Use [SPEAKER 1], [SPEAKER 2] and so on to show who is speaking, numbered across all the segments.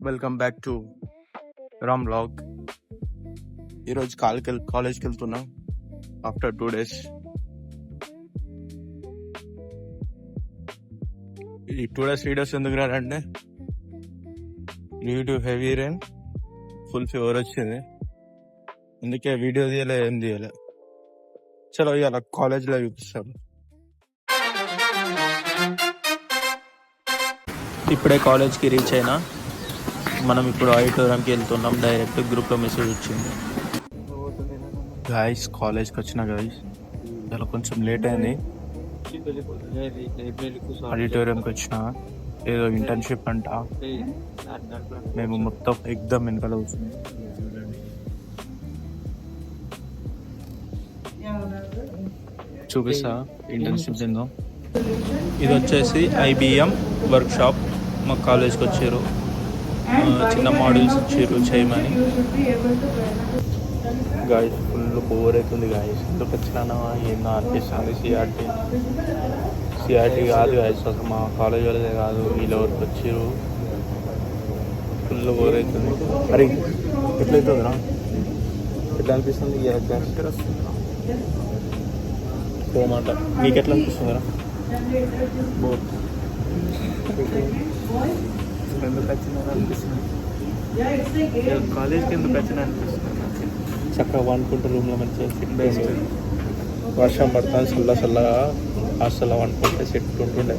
[SPEAKER 1] Welcome back to Ram vlog. ఈరోజు కాలేజ్కి వెళ్తున్నాం ఆఫ్టర్ 2 days. ఈ 2 days వీడియోస్ ఎందుకు రాడంటే due to heavy rain, full fever వచ్చింది, అందుకే వీడియో తీయలే, ఏం తీయలే. చలో ఇవాళ కాలేజ్లో చూపిస్తాను. ఇప్పుడే కాలేజ్కి రీచ్ అయినా. మనం ఇప్పుడు ఆడిటోరియంకి వెళ్తున్నాం. డైరెక్ట్ గ్రూప్లో మెసేజ్ వచ్చింది. గాయస్ కాలేజ్కి వచ్చిన గాయస్ ఇలా కొంచెం లేట్ అయింది. ఆడిటోరియంకి వచ్చిన, ఏదో ఇంటర్న్షిప్ అంట. మేము మొత్తం ఎగ్జామ్ వెనకాల కూర్చున్నాం. చూపిస్తా ఇంటర్న్షిప్ ఏందో. ఇది వచ్చేసి IBM వర్క్షాప్. మా కాలేజ్కి వచ్చారు, చిన్న మోడల్స్ ఇచ్చారు చేయమని. గాయస్ ఫుల్ బోర్ అవుతుంది గాయస్. ఎందుకు వచ్చినా ఏందో అనిపిస్తుంది. సిఆర్టీ కాదు గాయస్, అసలు మా కాలేజ్ వాళ్ళదే కాదు, వీళ్ళ వరకు వచ్చారు. ఫుల్ బోర్ అవుతుంది. అరే ఎట్లయితుందిరా, ఎట్లా అనిపిస్తుంది? పోమంట. నీకు ఎట్లా అనిపిస్తుందిరా? బోర్. ఎందుకు వచ్చిన అనిపిస్తుంది, కాలేజ్కి ఎందుకు వచ్చిన అనిపిస్తుంది. చక్కగా వండుకుంటూ రూమ్లో మంచిగా సెట్ బెస్ట్. వర్షం పడుతుంది చల్లగా, హాస్టల్లో వండుకుంటే సెట్ ఉంటుండే.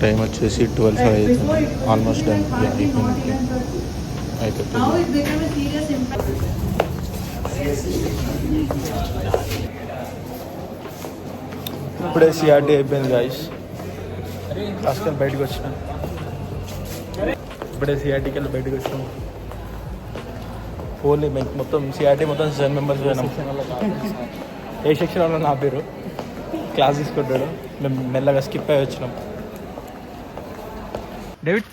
[SPEAKER 1] టైం వచ్చేసి 12 అవుతుంది. ఆల్మోస్ట్ అయిపోతుంది. ఇప్పుడే సిఆర్టీ అయిపోయింది గాయస్. క్లాస్కి వెళ్ళి బయటకు వచ్చినాం. ఇప్పుడే సిఆర్టీకి వెళ్ళి బయటకు వచ్చినాం. ఓన్లీ మొత్తం సిఆర్టీ మొత్తం 7 members పోయినాం. ఏ సెక్షన్ వల్ల నా పేరు క్లాస్ తీసుకుంటాడు. మేము మెల్లగా స్కిప్ అయ్యి వచ్చినాం. డేవిడ్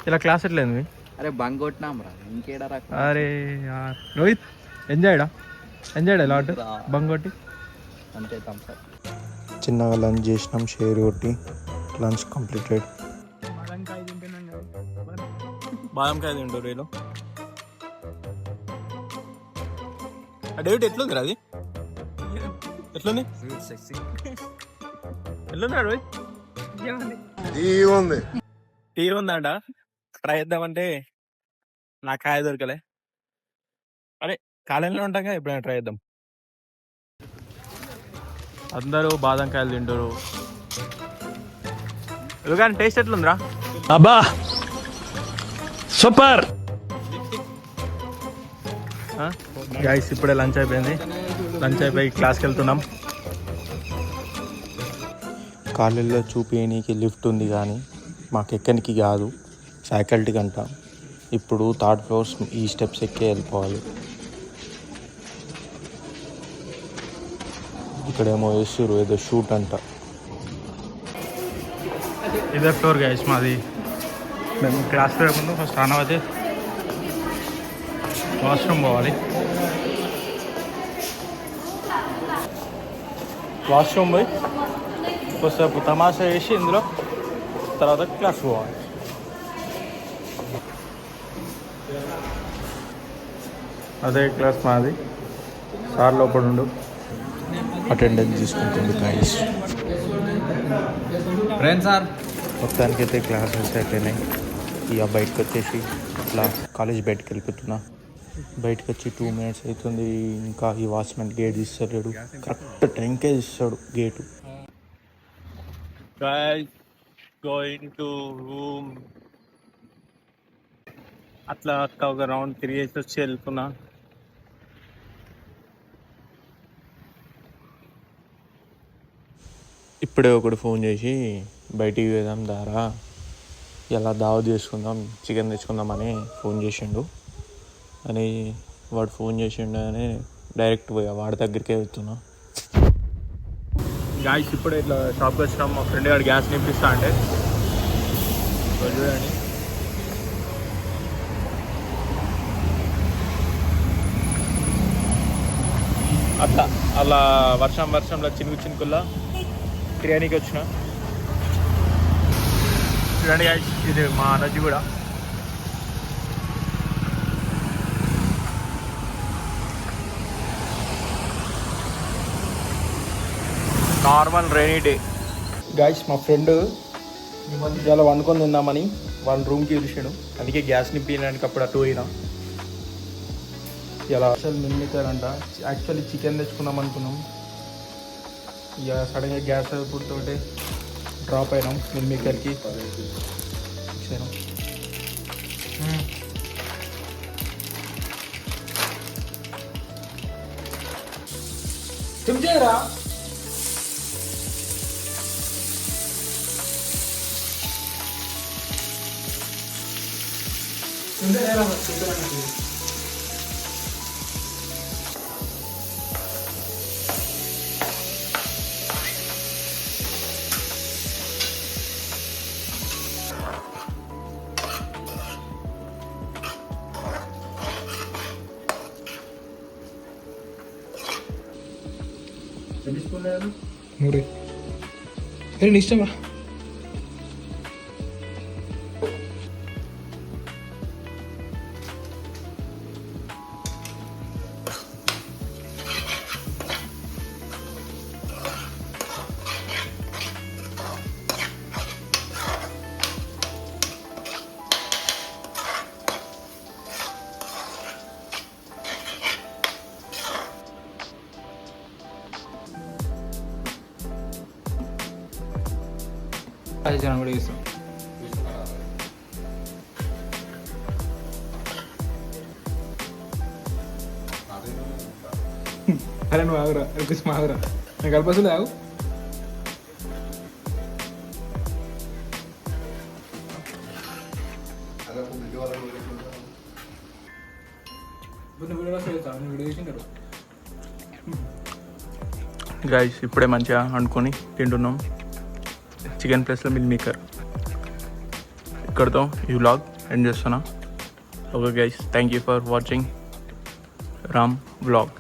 [SPEAKER 1] ఇలా క్లాస్ ఎట్లేదు?
[SPEAKER 2] అరే బంగ్ కొట్టినాం రా, ఇంకేడా రా.
[SPEAKER 1] అరే రోహిత్ ఎంజాయ్డా ఎలా అంటే బంగ్ కొట్టి
[SPEAKER 2] అంతే థమ్స్.
[SPEAKER 1] చిన్నగా లంచ్ చేసినాం, షేర్ కొట్టి లంచ్ కంప్లీటెడ్. బాదంకాయ తింటారు రేలో. డేవిడ్ ఎట్లుంది అది? ఎట్లుంది రోహిత్? టీ ఉందంట. ట్రై చేద్దామంటే నా కాయ దొరకలే. అరే కాలేజీలో ఉంటాం, ఎప్పుడైనా ట్రై చేద్దాం. అందరూ బాదంకాయలు తింటారు. కానీ టేస్ట్ ఎట్లుందిరా?
[SPEAKER 3] అబ్బా సూపర్. గైస్ ఇప్పుడే లంచ్ అయిపోయింది. లంచ్ అయిపోయి క్లాస్కి వెళ్తున్నాం. కాలేజీలో చూపించడానికి లిఫ్ట్ ఉంది కానీ మాకు ఎక్కనికి కాదు, ఫ్యాకల్టీకి అంట. ఇప్పుడు 3rd floor ఈ స్టెప్స్ ఎక్కే వెళ్ళిపోవాలి. ఇక్కడేమో వేస్తారు ఏదో షూట్ అంట. ఇదే ఫ్లోర్ గైస్ మాది. మేము క్లాస్కి వెళ్ళకుండా ఫస్ట్ ఆన్ అయితే వాష్రూమ్ పోవాలి. వాష్రూమ్ పోయి కొద్దిసేపు తమాషా వేసి ఇందులో తర్వాత క్లాస్ పోవాలి. అదే క్లాస్ మాది. సార్ లోపల ఉండు అటెండెన్స్ తీసుకుంటుంది గైస్.
[SPEAKER 2] సార్
[SPEAKER 1] మొత్తానికైతే క్లాసెస్ అయిపోయినాయి. ఇక బయటకు వచ్చేసి ఇట్లా కాలేజ్ బయటకు వెళ్ళిపోతున్నా. బయటకు వచ్చి 2 minutes అవుతుంది. ఇంకా ఈ వాచ్మెన్ గేట్ తీస్తాడు. కరెక్ట్ టైంకే తీస్తాడు గేటు. Going to room. అట్లా ఒక రౌండ్ తిరిగేసి వచ్చి వెళ్తున్నా. ఇప్పుడే ఒకడు ఫోన్ చేసి బయటికి వెళ్దాం దారా, ఇలా దావత్ చేసుకుందాం, చికెన్ తెచ్చుకుందామని ఫోన్ చేసిండు. అని వాడు ఫోన్ చేసిండు అని డైరెక్ట్ పోయా వాడి దగ్గరికే వెళ్తున్నా. గ్యాస్ ఇప్పుడే ఇట్లా షాప్కి వచ్చినాం. మా ఫ్రెండ్ గారు గ్యాస్ నింపిస్తా అంటే చూడండి. అలా వర్షంలో చినుకుల్లా బిర్యానీకి వచ్చిన. చూడండి guys, ఇది మా అనర్జీ కూడా నార్మల్ రైనీ డే. గాయస్ మా ఫ్రెండ్ ఇలా వండుకొని తిందామని వాళ్ళ రూమ్కి పిలిచాడు, అందుకే గ్యాస్ నింపించడానికి అప్పుడు అటు పోయినా. ఇలా అసలు మిల్మికర్ అంట, యాక్చువల్లీ చికెన్ తెచ్చుకుందాం అనుకున్నాం, ఇక సడన్గా గ్యాస్ అయిపోతుంటే డ్రాప్ అయినాం. మిల్మికర్కి ఫిక్స్ అయినాం. చేయరా మూడే నీ ఇష్టం రా. అది జనం కూడా ఇస్తాం. అరే నువ్వు ఆగురా, కొంచెం ఆగురా, నేను కలపసులే ఆగు. గైస్ ఇప్పుడే మంచిగా వండుకొని తింటున్నాం, చికెన్ ప్లస్లో మిల్ మేకర్. ఇక్కడితో ఈ వ్లాగ్ ఎండ్ చేస్తున్నా. Okay guys, thank you for watching Ram vlog.